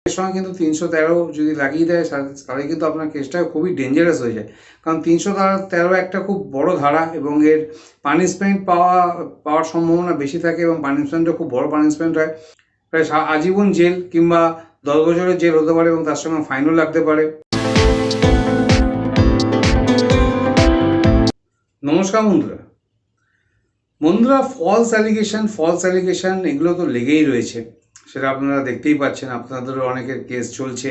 এর সঙ্গে কিন্তু 313 যদি লাগিয়ে দেয় তাহলে কিন্তু আপনার কেসটা খুবই ডেঞ্জারাস হয়ে যায়। কারণ 313 একটা খুব বড় ধারা এবং এর পানিশমেন্ট পাওয়ার সম্ভাবনা বেশি থাকে এবং পানিশমেন্টটা খুব বড় পানিশমেন্ট হয়। প্রায় আজীবন জেল কিংবা 10 বছরের জেল হতে পারে এবং তার সঙ্গে ফাইনও লাগতে পারে। নমস্কার বন্ধুরা, ফলস অ্যালিগেশন এগুলো তো লেগেই রয়েছে। সেটা আপনারা দেখতেই পাচ্ছেন, আপনাদেরও অনেকের কেস চলছে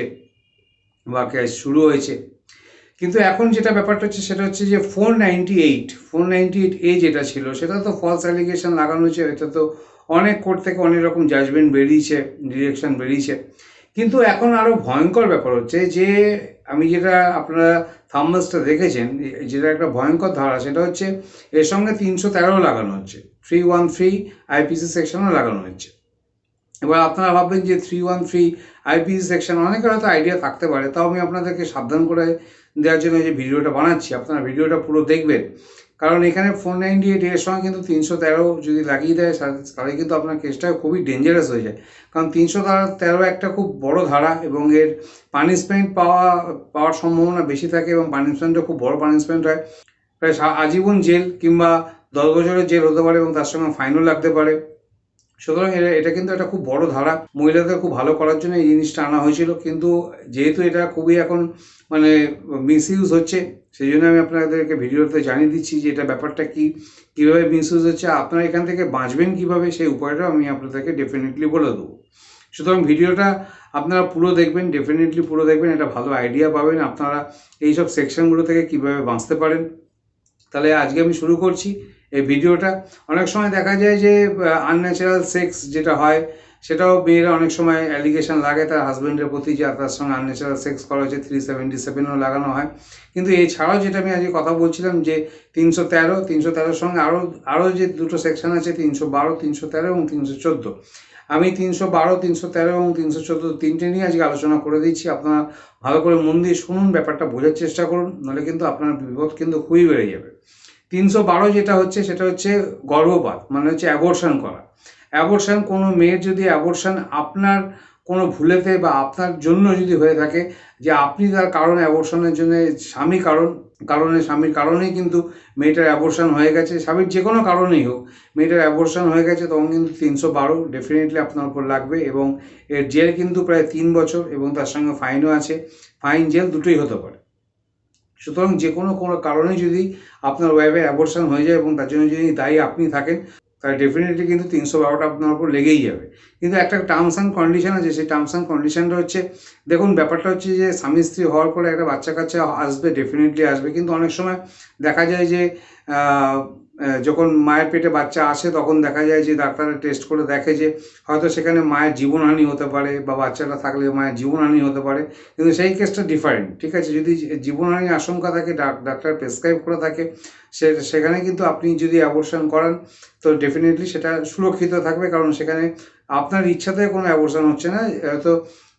বা কেস শুরু হয়েছে। কিন্তু এখন যেটা ব্যাপারটা হচ্ছে সেটা হচ্ছে যে 498 যেটা ছিল সেটা তো ফলস অ্যালিগেশন লাগানো হয়েছে। এটা তো অনেক কোর্ট থেকে অনেক রকম জাজমেন্ট বেরিয়েছে, ডিরেকশন বেরিয়েছে। কিন্তু এখন আরও ভয়ঙ্কর ব্যাপার হচ্ছে যে আমি যেটা আপনারা থাম্বনেলসটা দেখেছেন, যেটা একটা ভয়ঙ্কর ধারা, সেটা হচ্ছে এর সঙ্গে 313 লাগানো হচ্ছে, 313 আইপিসি সেকশনও লাগানো হচ্ছে। এবার আপনারা ভাববেন যে 313 আইপিসি সেকশন, অনেকের হয়তো আইডিয়া থাকতে পারে, তাও আমি আপনাদেরকে সাবধান করে দেওয়ার জন্য যে ভিডিওটা বানাচ্ছি, আপনারা ভিডিওটা পুরো দেখবেন। কারণ এখানে 498 এর সঙ্গে কিন্তু 313 যদি লাগিয়ে দেয় তাহলে কিন্তু আপনার কেসটা খুবই ডেঞ্জারাস হয়ে যায়। কারণ 313 একটা খুব বড় ধারা এবং এর পানিশমেন্ট পাওয়ার সম্ভাবনা বেশি থাকে এবং পানিশমেন্টটা খুব বড় পানিশমেন্ট হয়। প্রায় আজীবন জেল কিংবা 10 বছরের জেল হতে পারে এবং তার সঙ্গে ফাইনও লাগতে পারে। সুতরাং এটা কিন্তু একটা খুব বড় ধারা, মহিলাদের খুব ভালো করার জন্য এই জিনিসটা আনা হয়েছিল। কিন্তু যেহেতু এটা খুবই এখন মানে মিসইউজ হচ্ছে, সেই জন্য আমি আপনাদেরকে ভিডিওতে জানিয়ে দিচ্ছি যে এটা ব্যাপারটা কীভাবে মিসইউজ হচ্ছে, আপনারা এখান থেকে বাঁচবেন কীভাবে সেই উপায়টাও আমি আপনাদেরকে ডেফিনেটলি বলে দেবো। সুতরাং ভিডিওটা আপনারা পুরো দেখবেন, ডেফিনেটলি পুরো দেখবেন, এটা ভালো আইডিয়া পাবেন আপনারা এইসব সেকশনগুলো থেকে কীভাবে বাঁচতে পারেন। তাহলে আজকে আমি শুরু করছি এই ভিডিওটা। অনেক সময় দেখা যায় যে আনন্যাচারাল সেক্স যেটা হয়, সেটাও মেয়েরা অনেক সময় অ্যালিগেশন লাগে তার হাজব্যান্ডের প্রতি যে তার সঙ্গে আনন্যাচারাল সেক্স করা হয়েছে, 377ও লাগানো হয়। কিন্তু এছাড়াও যেটা আমি আজকে কথা বলছিলাম যে 313 সঙ্গে আরও যে দুটো সেকশন আছে, 312, 313 এবং 314। আমি 312, 313 এবং 314 তিনটে নিয়ে আজকে আলোচনা করে দিচ্ছি। আপনারা ভালো করে মন দিয়ে শুনুন, ব্যাপারটা বোঝার চেষ্টা করুন, নাহলে কিন্তু আপনার বিপদ কিন্তু খুবই বেড়ে যাবে। 312 যেটা হচ্ছে সেটা হচ্ছে গর্ভপাত, মানে হচ্ছে অ্যাবর্শন করা। অ্যাবর্শন, কোনো মেয়ের যদি অ্যাবর্শন আপনার কোনো ভুলেতে বা আপনার জন্য যদি হয়ে থাকে, যে আপনি তার কারণ অ্যাবর্শনের জন্য স্বামীর কারণেই কিন্তু মেয়েটার অ্যাবর্শন হয়ে গেছে, স্বামীর যে কোনো কারণেই হোক মেয়েটার অ্যাবর্শন হয়ে গেছে, তখন কিন্তু 312 ডেফিনেটলি আপনার উপর লাগবে এবং এর জেল কিন্তু প্রায় 3 বছর এবং তার সঙ্গে ফাইনও আছে। ফাইন জেল দুটোই হতে পারে। সুতরাং যে কোনো কারণে যদি আপনার ওয়াইফের অ্যাবর্শন হয়ে যায় এবং তার জন্য যদি দায়ী আপনি থাকেন, তাহলে ডেফিনেটলি কিন্তু 312টা আপনার উপর লেগেই যাবে। কিন্তু একটা টার্মস অ্যান্ড কন্ডিশন আছে, সেই টার্মস অ্যান্ড কন্ডিশনটা হচ্ছে, দেখুন ব্যাপারটা হচ্ছে যে স্বামী স্ত্রী হওয়ার পরে একটা বাচ্চা কাচ্চা আসবে, ডেফিনেটলি আসবে। কিন্তু অনেক সময় দেখা যায় যে যখন মায়ের পেটে বাচ্চা আসে তখন দেখা যায় যে ডাক্তাররা টেস্ট করে দেখে যে হয়তো সেখানে মায়ের জীবনহানি হতে পারে বা বাচ্চাটা থাকলে মায়ের জীবনহানি হতে পারে। কিন্তু সেই কেসটা ডিফারেন্ট, ঠিক আছে। যদি জীবনহানির আশঙ্কা থাকে, ডাক্তার প্রেসক্রাইব করে থাকে, সেখানে কিন্তু আপনি যদি অ্যাবর্শন করান তো ডেফিনেটলি সেটা সুরক্ষিত থাকবে। কারণ সেখানে আপনার ইচ্ছাতে কোনো অ্যাবর্শন হচ্ছে না, হয়তো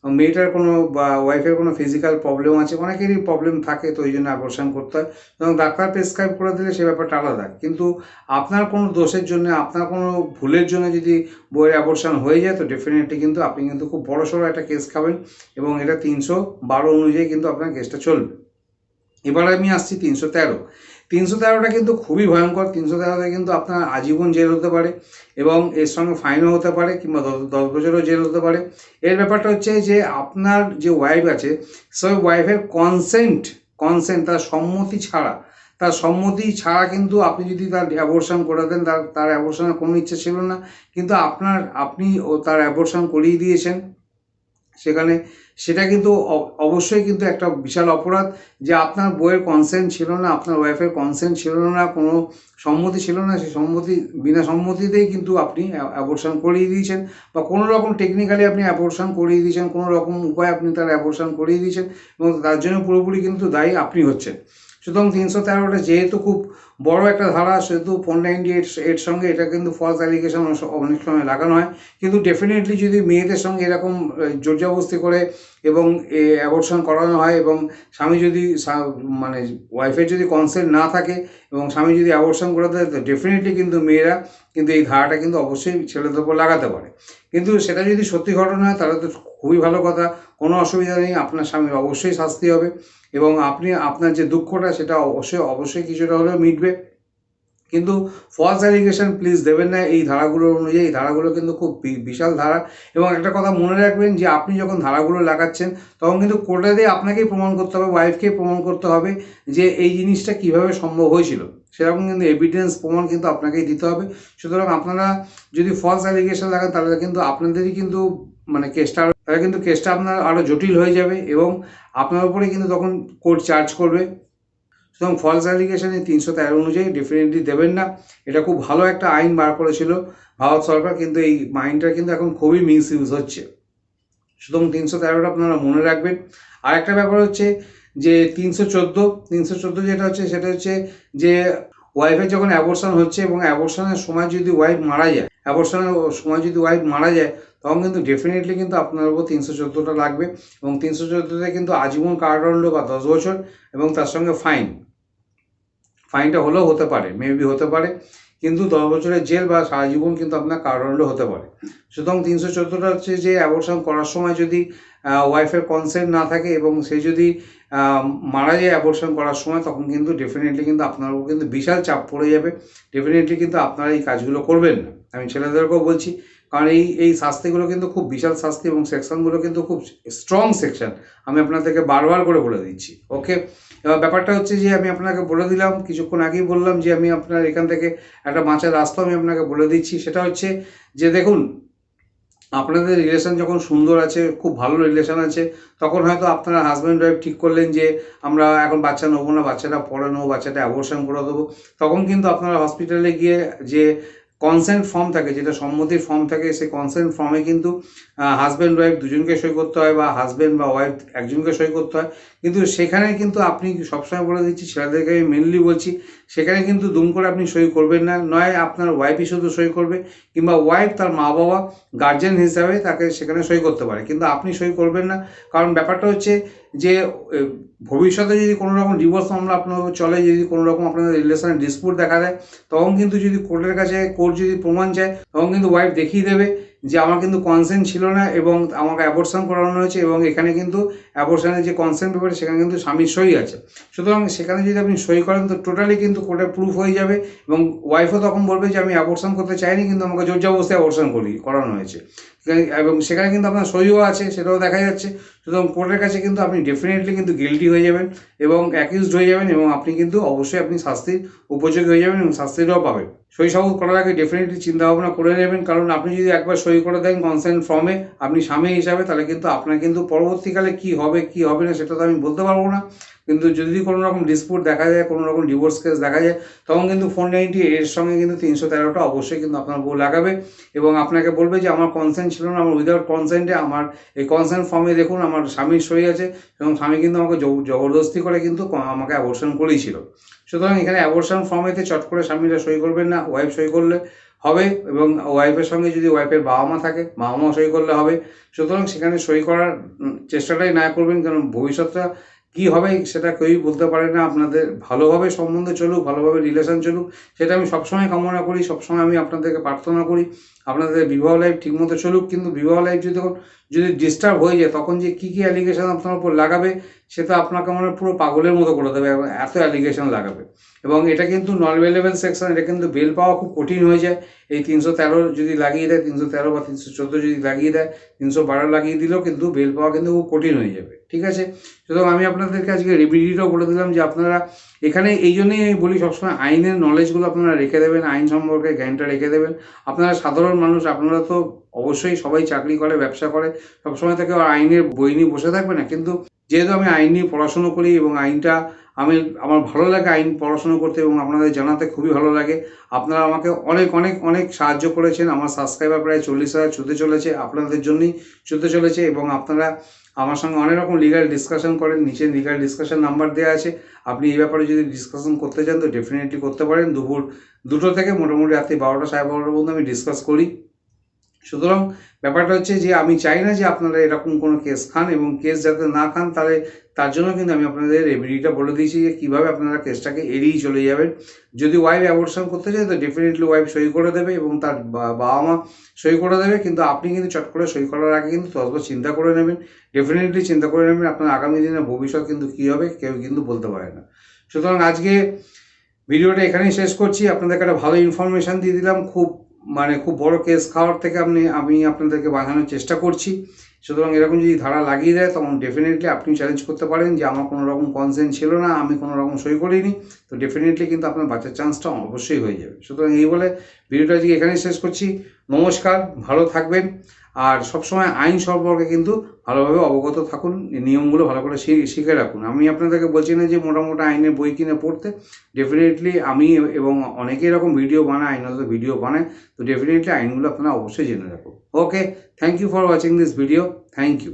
মেয়েটার কোনো বা ওয়াইফের কোনো ফিজিক্যাল প্রবলেম আছে, অনেকেরই প্রবলেম থাকে, তো ওই জন্য অ্যাবর্শন করতে হয়। এবং ডাক্তার প্রেসক্রাইব করে দিলে সে ব্যাপারটা আলাদা। কিন্তু আপনার কোনো দোষের জন্য, আপনার কোনো ভুলের জন্য যদি বইয়ের অ্যাবর্শন হয়ে যায়, তো ডেফিনেটলি কিন্তু আপনি কিন্তু খুব বড়সড় একটা কেস খাবেন এবং এটা 312 অনুযায়ী কিন্তু আপনার কেসটা চলবে। এবার আমি আসছি 313টা কিন্তু খুবই ভয়ঙ্কর। 313তে কিন্তু আপনার আজীবন জেল হতে পারে এবং এর সঙ্গে ফাইনও হতে পারে কিংবা 10 বছরও জেল হতে পারে। এর ব্যাপারটা হচ্ছে যে আপনার যে ওয়াইফ আছে, সেই ওয়াইফের কনসেন্ট তার সম্মতি ছাড়া কিন্তু আপনি যদি তার অ্যাবর্শন করে দেন, তার অ্যাবর্শনের কোনো ইচ্ছে ছিল না, কিন্তু আপনি তার অ্যাবর্শন করিয়ে দিয়েছেন, সেটা কিন্তু অবশ্যই কিন্তু একটা বিশাল অপরাধ। যে আপনার বইয়ের কনসেন্ট ছিল না, আপনার ওয়াইফের কনসেন্ট ছিল না, কোনো সম্মতি ছিল না, সেই বিনা সম্মতিতেই কিন্তু আপনি অ্যাবর্শন করিয়ে দিয়েছেন বা কোনো রকম টেকনিক্যালি আপনি অ্যাবর্শন করিয়ে দিয়েছেন, কোনো রকম উপায়ে আপনি তার অ্যাবর্শন করিয়ে দিয়েছেন এবং তার জন্য পুরোপুরি কিন্তু দায়ী আপনি হচ্ছেন। সুতরাং 313টা যেহেতু খুব বড় একটা ধারা, সেহেতু 498 এর সঙ্গে এটা কিন্তু ফলস অ্যালিগেশন অনেক সময় লাগানো হয়। কিন্তু ডেফিনেটলি যদি মেয়েদের সঙ্গে এরকম জোরজবরদস্তি করে এবং অ্যাবর্শন করানো হয় এবং স্বামী যদি মানে ওয়াইফের যদি কনসেন্ট না থাকে এবং স্বামী যদি অ্যাবর্শন করে দেয়, তো ডেফিনেটলি কিন্তু মেয়েরা কিন্তু এই ধারাটা কিন্তু অবশ্যই ছেলেদের উপর লাগাতে পারে। কিন্তু সেটা যদি সত্যি ঘটনা হয় তাহলে তো খুবই ভালো কথা, কোনো অসুবিধা নেই, আপনার স্বামীর অবশ্যই শাস্তি হবে এবং আপনি আপনার যে দুঃখটা সেটা অবশ্যই কিছুটা হলেও মিটবে। কিন্তু ফলস অ্যালিগেশন প্লিজ দেবেন না এই ধারাগুলো অনুযায়ী। এই ধারাগুলো কিন্তু খুব বিশাল ধারা। এবং একটা কথা মনে রাখবেন যে আপনি যখন ধারাগুলো লাগাচ্ছেন তখন কিন্তু কোর্টে দিয়ে আপনাকেই প্রমাণ করতে হবে, ওয়াইফকেই প্রমাণ করতে হবে যে এই জিনিসটা কিভাবে সম্ভব হয়েছিল, সেরকম কিন্তু এভিডেন্স প্রমাণ কিন্তু আপনাকেই দিতে হবে। সুতরাং আপনারা যদি ফলস অ্যালিগেশন লাগান তাহলে কিন্তু আপনাদেরই কিন্তু মানে কেসটা আপনার আরও জটিল হয়ে যাবে এবং আপনার উপরে কিন্তু তখন কোর্ট চার্জ করবে। সুতরাং ফলস অ্যালিগেশনে 313 অনুযায়ী ডেফিনেটলি দেবেন না। এটা খুব ভালো একটা আইন বার করেছিল ভারত সরকার, কিন্তু এই আইনটা কিন্তু এখন খুবই মিস ইউজ হচ্ছে। সুতরাং 313টা আপনারা মনে রাখবেন। আর একটা ব্যাপার হচ্ছে যে 314 যেটা হচ্ছে সেটা হচ্ছে যে ওয়াইফের যখন অ্যাবর্শন হচ্ছে এবং অ্যাবর্শনের সময় যদি ওয়াইফ মারা যায় তখন কিন্তু ডেফিনেটলি কিন্তু আপনার উপর 314টা লাগবে এবং 314তে কিন্তু আজীবন কারাদণ্ড বা 10 বছর এবং তার সঙ্গে ফাইনটা হলেও হতে পারে, মেবি হতে পারে, কিন্তু 10 বছরের জেল বা সারা জীবন কিন্তু আপনার কারাদণ্ড হতে পারে। সুতরাং 314টা হচ্ছে যে অ্যাবর্শন করার সময় যদি ওয়াইফের কনসেন্ট না থাকে এবং সে যদি মারা যায় অ্যাবর্শন করার সময়, তখন কিন্তু ডেফিনেটলি কিন্তু আপনার উপর কিন্তু বিশাল চাপ পড়ে যাবে। ডেফিনেটলি কিন্তু আপনারা এই কাজগুলো করবেন না, আমি ছেলেদেরকেও বলছি, কারণ এই শাস্তিগুলো কিন্তু খুব বিশাল শাস্তি এবং সেকশনগুলো কিন্তু খুব স্ট্রং সেকশন, আমি আপনাদেরকে বারবার করে বলে দিচ্ছি। ওকে, এবার ব্যাপারটা হচ্ছে যে আমি আপনাকে বলে দিলাম, কিছুক্ষণ আগেই বললাম যে আমি আপনার এখান থেকে একটা বাঁচার রাস্তা আমি আপনাকে বলে দিচ্ছি। সেটা হচ্ছে যে দেখুন, আপনাদের রিলেশন যখন সুন্দর আছে, খুব ভালো রিলেশন আছে, তখন হয়তো আপনারা হাজব্যান্ড ওয়াইফ ঠিক করলেন যে আমরা এখন বাচ্চা নেবো না, বাচ্চাটা পরে নেবো, বাচ্চাটা অ্যাবর্শন করে দেবো। তখন কিন্তু আপনারা হসপিটালে গিয়ে যে কনসেন্ট ফর্ম থাকে, যেটা সম্মতির ফর্ম থাকে, সেই কনসেন্ট ফর্মে কিন্তু হাজব্যান্ড ওয়াইফ দুজনকে সই করতে হয় বা হাজব্যান্ড বা ওয়াইফ একজনকে সই করতে হয়। কিন্তু সেখানে কিন্তু আপনি সবসময় বলে দিচ্ছি, ছেলেদেরকে আমি মেনলি বলছি, সেখানে কিন্তু দুম করে আপনি সই করবেন না। নয় আপনার ওয়াইফই শুধু সই করবে, কিংবা ওয়াইফ তার মা বাবা গার্জেন হিসাবে তাকে সেখানে সই করতে পারে, কিন্তু আপনি সই করবেন না। কারণ ব্যাপারটা হচ্ছে যে ভবিষ্যতে যদি কোনো রকম ডিভোর্স মামলা আপনার চলে, যদি কোনো রকম আপনাদের রিলেশনের ডিসপুট দেখা দেয়, তখন কিন্তু যদি কোর্ট যদি প্রমাণ চায়, তখন কিন্তু ওয়াইফ দেখিয়ে দেবে যে আমার কিন্তু কনসেন্ট ছিল না এবং আমাকে অ্যাবর্শন করানো হয়েছে এবং এখানে কিন্তু অ্যাবর্শনের যে কনসেন্ট পেপার সেখানে কিন্তু স্বামীর সই আছে। সুতরাং সেখানে যদি আপনি সই করেন তো টোটালি কিন্তু কোর্টে প্রুফ হয়ে যাবে এবং ওয়াইফও তখন বলবে যে আমি অ্যাবর্শন করতে চাইনি, কিন্তু আমাকে জোরজবরদস্তি অ্যাবর্শন করানো হয়েছে, এবং সেখানে কিন্তু আপনার সইও আছে, সেটাও দেখা যাচ্ছে। সুতরাং কোর্টের কাছে কিন্তু আপনি ডেফিনেটলি কিন্তু গিলটি হয়ে যাবেন এবং অ্যাকিউজড হয়ে যাবেন এবং আপনি কিন্তু অবশ্যই আপনি শাস্তির উপযোগী হয়ে যাবেন এবং শাস্তিটাও পাবেন। সই সাবুত করার আগে ডেফিনেটলি চিন্তা ভাবনা করে নেবেন, কারণ আপনি যদি একবার সই করে দেন কনসেন্ট ফর্মে আপনি স্বামী হিসাবে, তাহলে কিন্তু আপনার কিন্তু পরবর্তীকালে কী হবে না সেটা তো আমি বলতে পারবো না। কিন্তু যদি কোনো রকম ডিসপুট দেখা যায়, কোনো রকম ডিভোর্স কেস দেখা যায়, তখন কিন্তু 490 এর সঙ্গে কিন্তু 313টা অবশ্যই কিন্তু আপনার বউ লাগাবে এবং আপনাকে বলবে যে আমার কনসেন্ট ছিল না, আমার উইদাউট কনসেন্টে আমার এই কনসেন্ট ফর্মে দেখুন আমার স্বামীর সই আছে এবং স্বামী কিন্তু আমাকে জবরদস্তি করে কিন্তু আমাকে অ্যাবর্শন করেছিল। সুতরাং এখানে অ্যাবর্শন ফর্মেতে চট করে স্বামীরা সই করবেন না, ওয়াইফ সই করলে হবে এবং ওয়াইফের সঙ্গে যদি ওয়াইফের বাবা মা থাকে, বাবা মাও সই করলে হবে। সুতরাং সেখানে সই করার চেষ্টাটাই না করবেন, কারণ ভবিষ্যৎটা কী হবে সেটা কেউই বলতে পারে না। আপনাদের ভালোভাবে সম্বন্ধ চলুক, ভালোভাবে রিলেশন চলুক, সেটা আমি সবসময় কামনা করি, সবসময় আমি আপনাদেরকে প্রার্থনা করি আপনাদের বিবাহ লাইফ ঠিকমতো চলুক। কিন্তু বিবাহ লাইফ যদি ডিস্টার্ব হয়ে যায়, তখন যে কী অ্যালিগেশন আপনার উপর লাগাবে সেটা আপনাকে মানে পুরো পাগলের মতো করে দেবে, এত অ্যালিগেশন লাগাবে। এবং এটা কিন্তু নন বেলেবল সেকশন, এটা কিন্তু বেল পাওয়া খুব কঠিন হয়ে যায়। এই 313 যদি লাগিয়ে দেয়, 313 বা 314 যদি লাগিয়ে দেয়, 312 লাগিয়ে দিলেও কিন্তু বেল পাওয়া কিন্তু খুব কঠিন হয়ে যাবে। ঠিক আছে, সুতরাং আমি আপনাদেরকে আজকে রেমিডিটাও বলে দিলাম যে আপনারা এখানে এই জন্যই আমি বলি সবসময় আইনের নলেজগুলো আপনারা রেখে দেবেন, আইন সম্পর্কে জ্ঞানটা রেখে দেবেন। আপনারা সাধারণ মানুষ, আপনারা তো অবশ্যই সবাই চাকরি করে, ব্যবসা করে, সবসময় থেকে আইনের বই নিয়ে বসে থাকবে না। কিন্তু যেহেতু আমি আইন নিয়ে পড়াশুনো করি এবং আইনটা আমার ভালো লাগে আইন পড়াশুনো করতে এবং আপনাদের জানাতে খুবই ভালো লাগে। আপনারা আমাকে অনেক অনেক অনেক সাহায্য করেছেন। আমার সাবস্ক্রাইবার প্রায় 40,000 ছুঁতে চলেছে, আপনাদের জন্যই ছুঁতে চলেছে এবং আপনারা আমার সঙ্গে অনেক রকম লিগাল ডিসকাশন করেন, নিচে লিগাল ডিসকাশন নাম্বার দেওয়া আছে। আপনি এই ব্যাপারে যদি ডিসকাশন করতে চান তো ডেফিনেটলি করতে পারেন। দুপুর 2টো থেকে মোটামুটি রাত্রি 12টা 12:30 পর্যন্ত আমি ডিসকাস করি। সুতরাং ব্যাপারটা হচ্ছে যে আমি চাই না যে আপনারা এরকম কোনো কেস খান, এবং কেস যাতে না খান তাহলে তার জন্য কিন্তু আমি আপনাদের রেমেডিটা বলে দিয়েছি যে কীভাবে আপনারা কেসটাকে এড়িয়ে চলে যাবেন। যদি ওয়াইফ অ্যাবর্শন করতে চায় তো ডেফিনেটলি ওয়াইফ সই করে দেবে এবং তার বাবা মা সই করে দেবে, কিন্তু আপনি কিন্তু চট করে সই করার আগে কিন্তু 10বার চিন্তা করে নেবেন। ডেফিনেটলি চিন্তা করে নেবেন, আপনার আগামী দিনের ভবিষ্যৎ কিন্তু কী হবে কেউ কিন্তু বলতে পারে না। সুতরাং আজকে ভিডিওটা এখানেই শেষ করছি। আপনাদেরকে একটা ভালো ইনফরমেশান দিয়ে দিলাম। খুব বড় কেস খাওয়ার থেকে আমি আপনাদেরকে বাঁচানোর চেষ্টা করছি। সুতরাং এরকম যদি ধারা লাগিয়ে দেয় তখন ডেফিনেটলি আপনি চ্যালেঞ্জ করতে পারেন যে আমার কোনো রকম কনসেন্ট ছিল না, আমি কোনো রকম সই করিনি, তো ডেফিনেটলি কিন্তু আপনার বাঁচার চান্সটা অবশ্যই হয়ে যাবে। সুতরাং এই বলে ভিডিওটা আজকে এখানেই শেষ করছি। নমস্কার, ভালো থাকবেন, আর সবসময় আইন সম্পর্কে কিন্তু ভালোভাবে অবগত থাকুন, নিয়মগুলো ভালো করে শিখে রাখুন। আমি আপনাদেরকে বলছি না যে মোটামুটি আইনের বই কিনে পড়তে, ডেফিনেটলি আমি এবং অনেকে এরকম ভিডিও বানায়, আইনত ভিডিও বানায়, তো ডেফিনেটলি আইনগুলো আপনারা অবশ্যই জেনে রাখুন। Okay, thank you for watching this video, thank you.